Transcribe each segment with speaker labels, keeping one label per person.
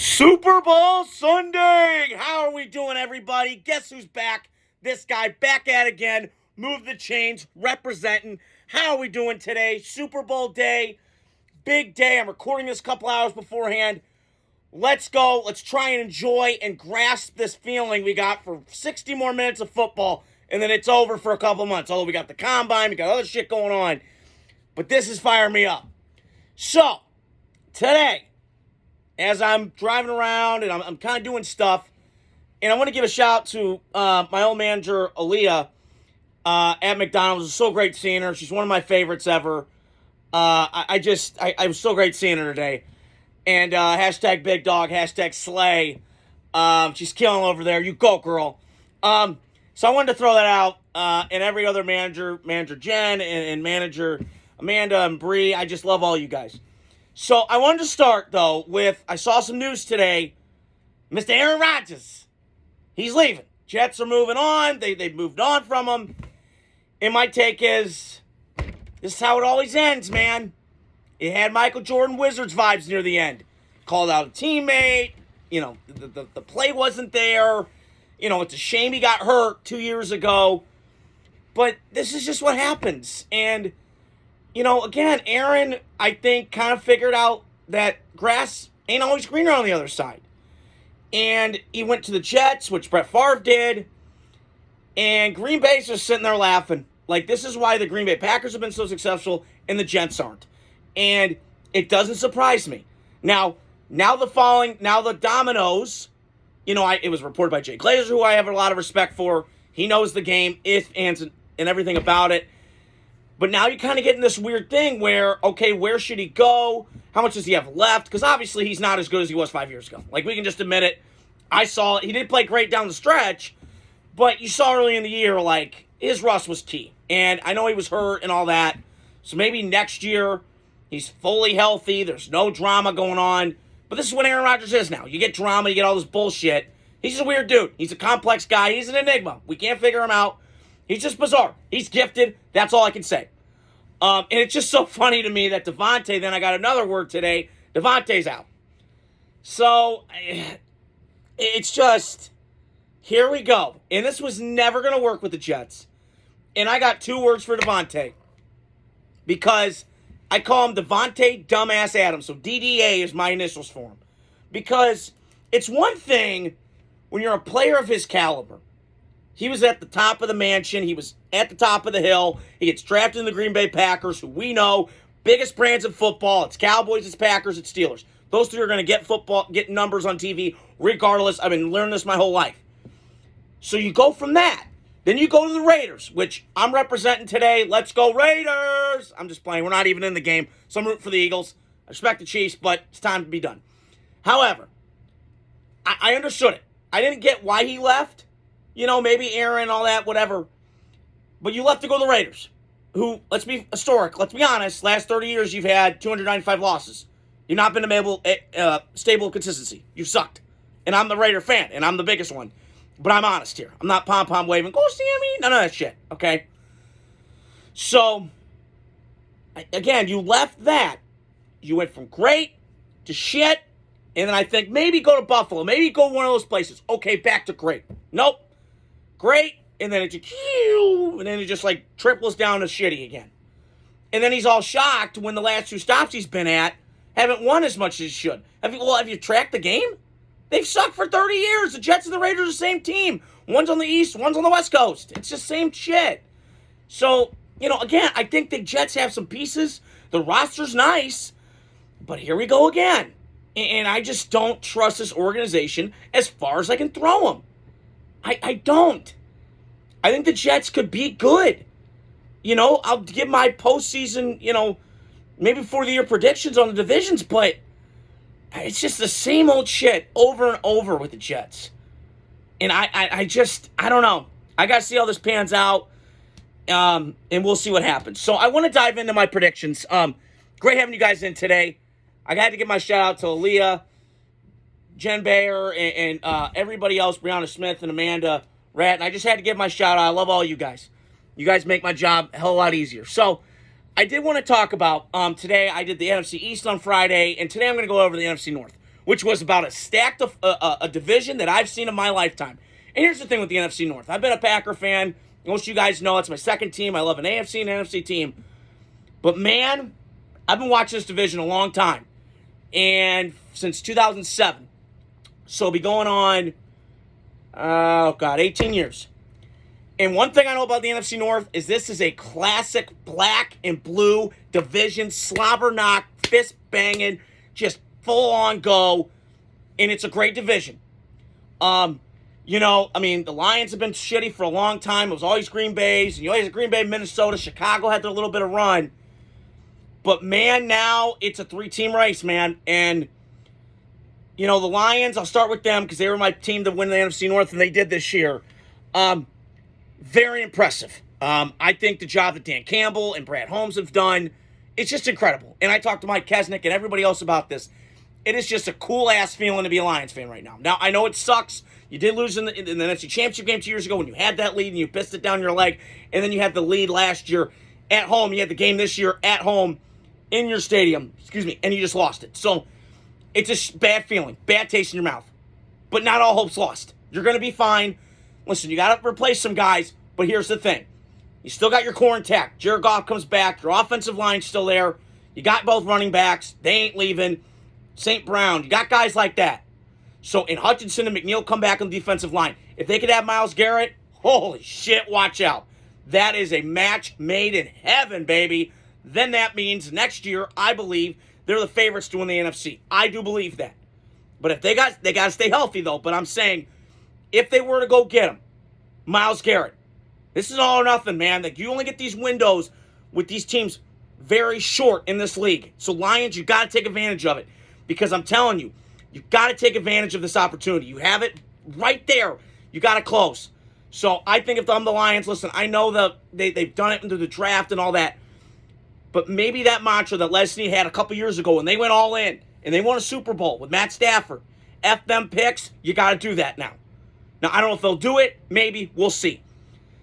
Speaker 1: Super Bowl Sunday! How are we doing, everybody? Guess who's back? This guy back at again. Move the chains, representing. How are we doing today? Super Bowl day. Big day. I'm recording this a couple hours beforehand. Let's go. Let's try and enjoy and grasp this feeling we got for 60 more minutes of football, and then it's over for a couple months. Although we got the combine, we got other shit going on. But this is firing me up. So, today, as I'm driving around and I'm kind of doing stuff, and I want to give a shout out to my old manager, Aaliyah, at McDonald's. It was so great seeing her. She's one of my favorites ever. I was so great seeing her today. And hashtag big dog, hashtag slay. She's killing over there. You go, girl. So I wanted to throw that out. And every other manager Jen and manager Amanda and Bree, I just love all you guys. So I wanted to start, though, with, I saw some news today. Mr. Aaron Rodgers, he's leaving. Jets are moving on. They've moved on from him. And my take is, this is how it always ends, man. It had Michael Jordan Wizards vibes near the end. Called out a teammate. You know, the play wasn't there. You know, it's a shame he got hurt 2 years ago. But this is just what happens. And, you know, again, Aaron, I think, kind of figured out that grass ain't always greener on the other side. And he went to the Jets, which Brett Favre did. And Green Bay's just sitting there laughing. Like, this is why the Green Bay Packers have been so successful and the Jets aren't. And it doesn't surprise me. Now the dominoes, you know, it was reported by Jay Glazer, who I have a lot of respect for. He knows the game, ifs, ands, and everything about it. But now you kind of get in this weird thing where, okay, where should he go? How much does he have left? Because obviously he's not as good as he was 5 years ago. Like, we can just admit it. I saw it. He did play great down the stretch, but you saw early in the year, like, his rust was key. And I know he was hurt and all that. So maybe next year he's fully healthy. There's no drama going on. But this is what Aaron Rodgers is now. You get drama. You get all this bullshit. He's just a weird dude. He's a complex guy. He's an enigma. We can't figure him out. He's just bizarre. He's gifted. That's all I can say. And it's just so funny to me that Devontae, then I got another word today, Devontae's out. So, it's just, here we go. And this was never going to work with the Jets. And I got 2 words for Devontae. Because I call him Devontae Dumbass Adams. So DDA is my initials for him. Because it's one thing when you're a player of his caliber. He was at the top of the mansion. He was at the top of the hill. He gets drafted in the Green Bay Packers, who we know, biggest brands in football. It's Cowboys, it's Packers, it's Steelers. Those 3 are going to get numbers on TV regardless. I've been learning this my whole life. So you go from that. Then you go to the Raiders, which I'm representing today. Let's go Raiders! I'm just playing. We're not even in the game, so I'm rooting for the Eagles. I respect the Chiefs, but it's time to be done. However, I understood it. I didn't get why he left. You know, maybe Aaron, all that, whatever. But you left to go to the Raiders, who, let's be historic, let's be honest, last 30 years you've had 295 losses. You've not been able, stable consistency. You've sucked. And I'm the Raider fan, and I'm the biggest one. But I'm honest here. I'm not pom-pom waving, go Sammy, none of that shit, okay? So, again, you left that. You went from great to shit, and then I think maybe go to Buffalo. Maybe go one of those places. Okay, back to great. Nope. Great, and then it just like triples down to shitty again. And then he's all shocked when the last 2 stops he's been at haven't won as much as he should. Have you tracked the game? They've sucked for 30 years. The Jets and the Raiders are the same team. One's on the East, one's on the West Coast. It's just same shit. So, you know, again, I think the Jets have some pieces. The roster's nice, but here we go again. And I just don't trust this organization as far as I can throw them. I don't. I think the Jets could be good. You know, I'll give my postseason, you know, maybe before the year predictions on the divisions, but it's just the same old shit over and over with the Jets. And I don't know. I got to see how this pans out, and we'll see what happens. So I want to dive into my predictions. Great having you guys in today. I had to give my shout out to Aaliyah, Jen Bayer, and everybody else, Brianna Smith and Amanda Ratt. And I just had to give my shout out. I love all you guys. You guys make my job a hell of a lot easier. So I did want to talk about, today I did the NFC East on Friday, and today I'm going to go over the NFC North, which was about as stacked a division that I've seen in my lifetime. And here's the thing with the NFC North. I've been a Packer fan. Most of you guys know it's my second team. I love an AFC and NFC team. But, man, I've been watching this division a long time. And since 2007. So it'll be going on, 18 years. And one thing I know about the NFC North is this is a classic black and blue division, slobber knock, fist banging, just full on go. And it's a great division. The Lions have been shitty for a long time. It was always Green Bay's. And you always had Green Bay, Minnesota. Chicago had their little bit of run. But, man, now it's a three-team race, man. And, the Lions, I'll start with them because they were my team to win the NFC North, and they did this year. Very impressive. I think the job that Dan Campbell and Brad Holmes have done, it's just incredible. And I talked to Mike Kesnick and everybody else about this. It is just a cool-ass feeling to be a Lions fan right now. Now, I know it sucks. You did lose in the NFC Championship game 2 years ago when you had that lead and you pissed it down your leg. And then you had the lead last year at home. You had the game this year at home in your stadium, and you just lost it. So it's a bad feeling, bad taste in your mouth. But not all hope's lost. You're going to be fine. Listen, you got to replace some guys, but here's the thing. You still got your core intact. Jared Goff comes back. Your offensive line's still there. You got both running backs. They ain't leaving. St. Brown, you got guys like that. So, in Hutchinson and McNeil come back on the defensive line. If they could have Myles Garrett, holy shit, watch out. That is a match made in heaven, baby. Then that means next year, I believe, they're the favorites to win the NFC. I do believe that. But if they got to stay healthy, though. But I'm saying, if they were to go get him, Myles Garrett, this is all or nothing, man. Like, you only get these windows with these teams very short in this league. So, Lions, you got to take advantage of it. Because I'm telling you, you've got to take advantage of this opportunity. You have it right there. You got to close. So I think if I'm the Lions, listen, I know that they've done it into the draft and all that. But maybe that mantra that Leslie had a couple years ago when they went all in and they won a Super Bowl with Matt Stafford, F them picks, you got to do that now. Now, I don't know if they'll do it. Maybe. We'll see.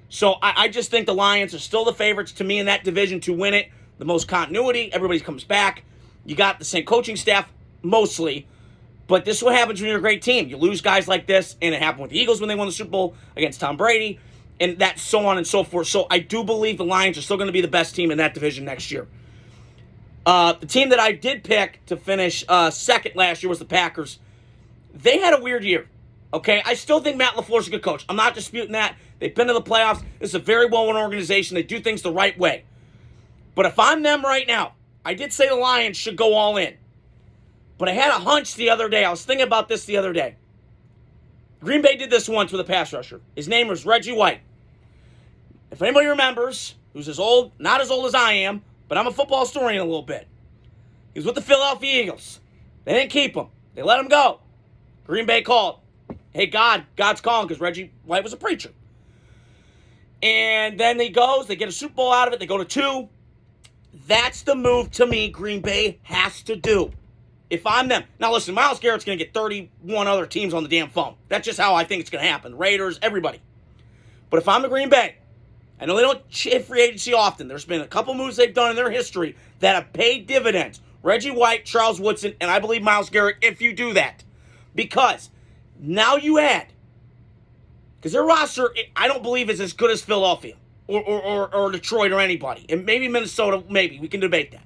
Speaker 1: So I just think the Lions are still the favorites to me in that division to win it. The most continuity. Everybody comes back. You got the same coaching staff. Mostly. But this is what happens when you're a great team. You lose guys like this, and it happened with the Eagles when they won the Super Bowl against Tom Brady, and that's so on and so forth. So I do believe the Lions are still going to be the best team in that division next year. The team that I did pick to finish second last year was the Packers. They had a weird year, okay? I still think Matt LaFleur's a good coach. I'm not disputing that. They've been to the playoffs. This is a very well-run organization. They do things the right way. But if I'm them right now, I did say the Lions should go all in. But I had a hunch the other day. I was thinking about this the other day. Green Bay did this once with a pass rusher. His name was Reggie White. If anybody remembers, who's not as old as I am, but I'm a football historian a little bit. He was with the Philadelphia Eagles. They didn't keep him. They let him go. Green Bay called. Hey, God's calling because Reggie White was a preacher. And then he goes. They get a Super Bowl out of it. They go to 2. That's the move to me Green Bay has to do. If I'm them. Now, listen, Myles Garrett's going to get 31 other teams on the damn phone. That's just how I think it's going to happen. Raiders, everybody. But if I'm the Green Bay, I know they don't hit free agency often. There's been a couple moves they've done in their history that have paid dividends. Reggie White, Charles Woodson, and I believe Myles Garrett if you do that. Because now you add. Because their roster, I don't believe is as good as Philadelphia or Detroit or anybody. And maybe Minnesota, maybe. We can debate that.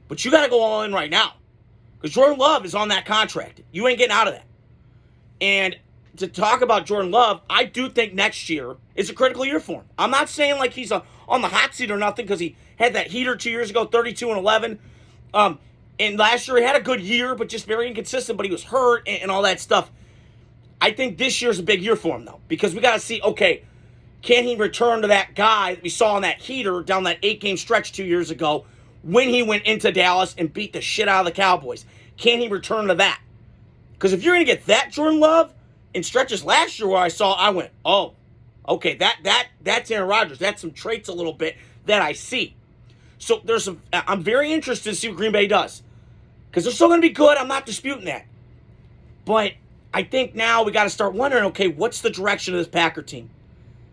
Speaker 1: But you got to go all in right now. Because Jordan Love is on that contract. You ain't getting out of that. And to talk about Jordan Love, I do think next year is a critical year for him. I'm not saying like he's on the hot seat or nothing because he had that heater 2 years ago, 32-11. And last year he had a good year, but just very inconsistent. But he was hurt and all that stuff. I think this year's a big year for him, though. Because we got to see, okay, can he return to that guy that we saw on that heater down that 8-game stretch 2 years ago when he went into Dallas and beat the shit out of the Cowboys? Can he return to that? Because if you're going to get that Jordan Love in stretches last year where I went, oh, okay, that's Aaron Rodgers. That's some traits a little bit that I see. So I'm very interested to see what Green Bay does. Because they're still going to be good. I'm not disputing that. But I think now we got to start wondering, okay, what's the direction of this Packer team?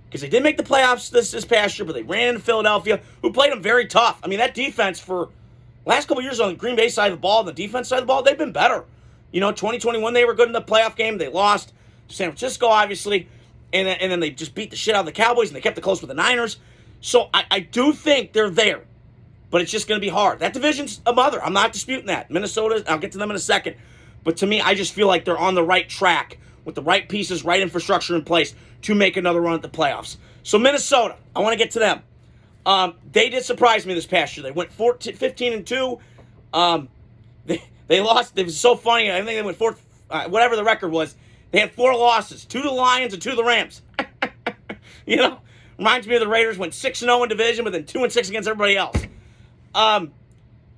Speaker 1: Because they did make the playoffs this past year, but they ran into Philadelphia, who played them very tough. I mean, that defense for last couple of years on the Green Bay side of the ball, the defense side of the ball, they've been better 2021 they were good in the playoff game. They lost to San Francisco, obviously, and then they just beat the shit out of the Cowboys, and they kept it close with the Niners. So I do think they're there, but it's just going to be hard. That division's a mother. I'm not disputing that. Minnesota, I'll get to them in a second. But to me, I just feel like they're on the right track with the right pieces, right infrastructure in place to make another run at the playoffs. So Minnesota, I want to get to them. They did surprise me this past year. They went 15-2. They lost. It was so funny. I think they went whatever the record was. They had 4 losses, 2 to the Lions and 2 to the Rams. Reminds me of the Raiders went 6-0 in division, but then 2-6 against everybody else.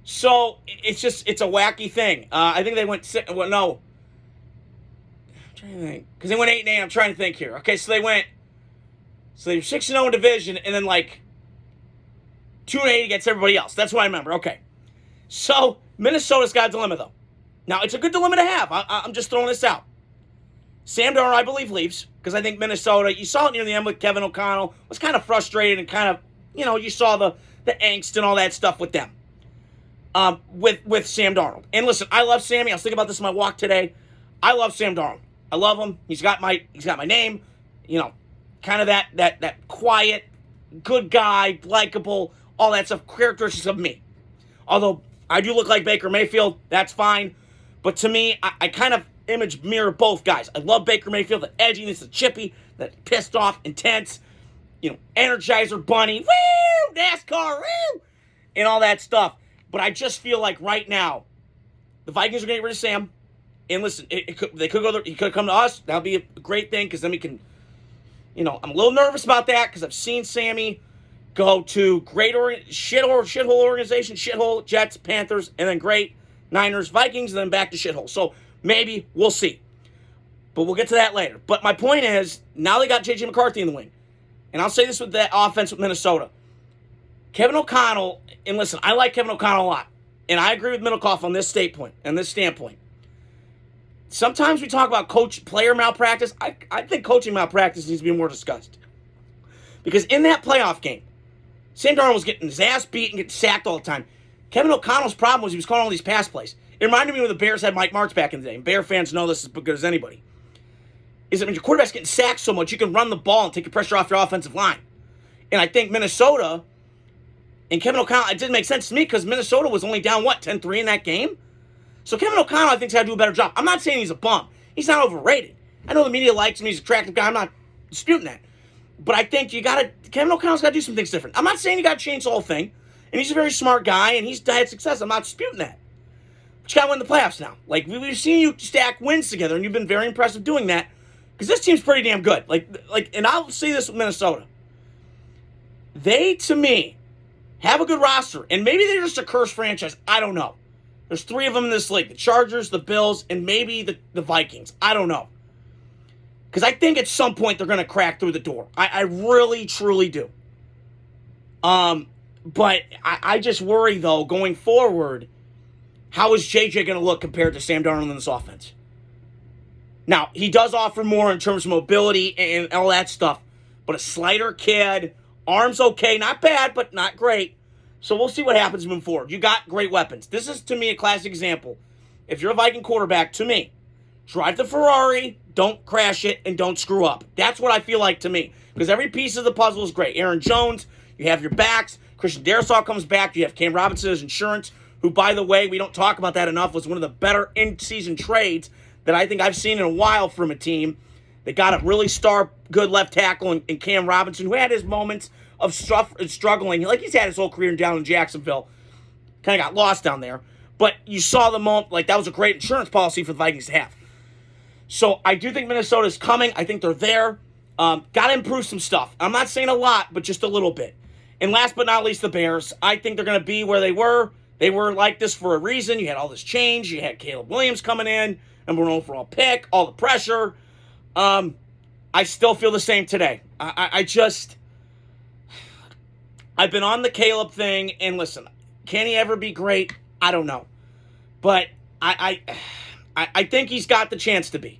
Speaker 1: So it's a wacky thing. I think they went I'm trying to think, because they went 8-8. I'm trying to think here. Okay, so they were 6-0 in division, and then 2-8 against everybody else. That's what I remember. Okay, so Minnesota's got a dilemma though. Now it's a good dilemma to have. I'm just throwing this out. Sam Darnold, I believe, leaves because I think Minnesota, you saw it near the end with Kevin O'Connell, was kind of frustrated and kind of, you saw the angst and all that stuff with them, with Sam Darnold. And listen, I love Sammy. I was thinking about this in my walk today. I love Sam Darnold. I love him. He's got my name, kind of that quiet, good guy, likable, all that stuff, characteristics of me. Although I do look like Baker Mayfield, that's fine. But to me, I kind of mirror both guys. I love Baker Mayfield, the edginess, the chippy, the pissed off, intense, Energizer Bunny, woo, NASCAR, woo, and all that stuff. But I just feel like right now, the Vikings are going to get rid of Sam. And listen, he could come to us. That would be a great thing because then we can, I'm a little nervous about that because I've seen Sammy go to great shithole organization, shithole, Jets, Panthers, and then great Niners, Vikings, and then back to shithole. So maybe we'll see. But we'll get to that later. But my point is, now they got J.J. McCarthy in the wing. And I'll say this with that offense with Minnesota. Kevin O'Connell, and listen, I like Kevin O'Connell a lot. And I agree with Middlecoff on this standpoint. Sometimes we talk about player malpractice. I think coaching malpractice needs to be more discussed. Because in that playoff game, Sam Darnold was getting his ass beat and getting sacked all the time. Kevin O'Connell's problem was he was calling all these pass plays. It reminded me when the Bears had Mike Martz back in the day. And Bear fans know this as good as anybody. Is that when your quarterback's getting sacked so much, you can run the ball and take the pressure off your offensive line. And I think Minnesota and Kevin O'Connell, it didn't make sense to me because Minnesota was only down, 10-3 in that game? So Kevin O'Connell, I think, has got to do a better job. I'm not saying he's a bum. He's not overrated. I know the media likes him. He's an attractive guy. I'm not disputing that. But I think Kevin O'Connell's got to do some things different. I'm not saying you got to change the whole thing. And he's a very smart guy, and he's had success. I'm not disputing that. But you got to win the playoffs now. We've seen you stack wins together, and you've been very impressive doing that. Because this team's pretty damn good. And I'll say this with Minnesota. They, to me, have a good roster. And maybe they're just a cursed franchise. I don't know. There's 3 of them in this league. The Chargers, the Bills, and maybe the Vikings. I don't know. Because I think at some point they're going to crack through the door. I really, truly do. But I just worry, though, going forward, how is JJ going to look compared to Sam Darnold in this offense? Now, he does offer more in terms of mobility and all that stuff. But a slider kid, arms okay, not bad, but not great. So we'll see what happens moving forward. You got great weapons. This is, to me, a classic example. If you're a Viking quarterback, to me, drive the Ferrari, don't crash it, and don't screw up. That's what I feel like to me. Because every piece of the puzzle is great. Aaron Jones, you have your backs. Christian Darrisaw comes back. You have Cam Robinson as insurance, who, by the way, we don't talk about that enough, was one of the better in-season trades that I think I've seen in a while from a team. They got a really good left tackle in Cam Robinson, who had his moments of struggling. Like he's had his whole career down in Jacksonville. Kind of got lost down there. But you saw the moment, that was a great insurance policy for the Vikings to have. So I do think Minnesota's coming. I think they're there. Got to improve some stuff. I'm not saying a lot, but just a little bit. And last but not least, the Bears. I think they're going to be where they were. They were like this for a reason. You had all this change. You had Caleb Williams coming in, number 1 overall pick, all the pressure. I still feel the same today. I've been on the Caleb thing, and listen, can he ever be great? I don't know. But I think he's got the chance to be.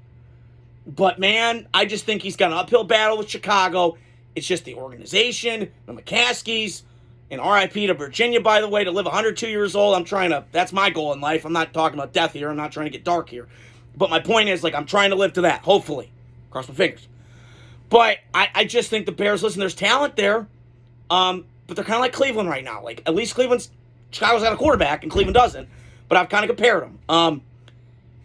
Speaker 1: But, man, I just think he's got an uphill battle with Chicago. It's just the organization, the McCaskies, And RIP to Virginia, by the way, to live 102 years old. That's my goal in life. I'm not talking about death here. I'm not trying to get dark here. But my point is, I'm trying to live to that, hopefully. Cross my fingers. But I just think the Bears, listen, there's talent there. But they're kind of like Cleveland right now. At least Chicago's got a quarterback, and Cleveland doesn't. But I've kind of compared them.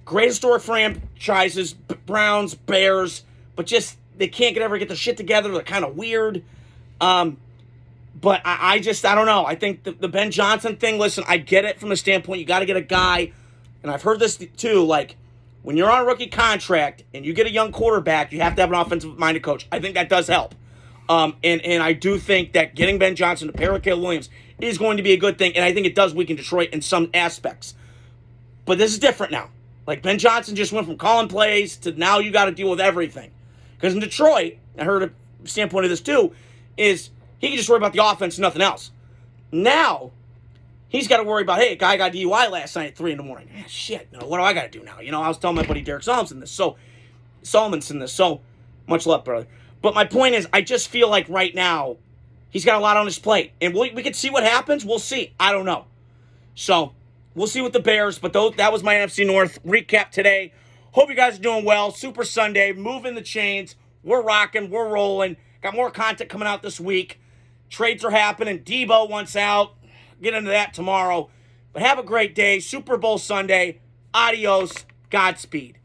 Speaker 1: Great historic franchises, Browns, Bears, but just they can't ever get their shit together. They're kind of weird. But I don't know. I think the Ben Johnson thing, listen, I get it from the standpoint you got to get a guy, and I've heard this too, when you're on a rookie contract and you get a young quarterback, you have to have an offensive-minded coach. I think that does help. And I do think that getting Ben Johnson to pair with Caleb Williams is going to be a good thing, and I think it does weaken Detroit in some aspects. But this is different now. Ben Johnson just went from calling plays to now you got to deal with everything. Because in Detroit, I heard a standpoint of this too, is he can just worry about the offense and nothing else. Now, he's got to worry about, hey, a guy got DUI last night at 3 in the morning. Shit, what do I got to do now? I was telling my buddy Derek Solomon this. So, much love, brother. But my point is, I just feel like right now, he's got a lot on his plate. And we could see what happens. We'll see. I don't know. So, we'll see with the Bears. But that was my NFC North recap today. Hope you guys are doing well. Super Sunday. Moving the chains. We're rocking. We're rolling. Got more content coming out this week. Trades are happening. Debo wants out. Get into that tomorrow. But have a great day. Super Bowl Sunday. Adios. Godspeed.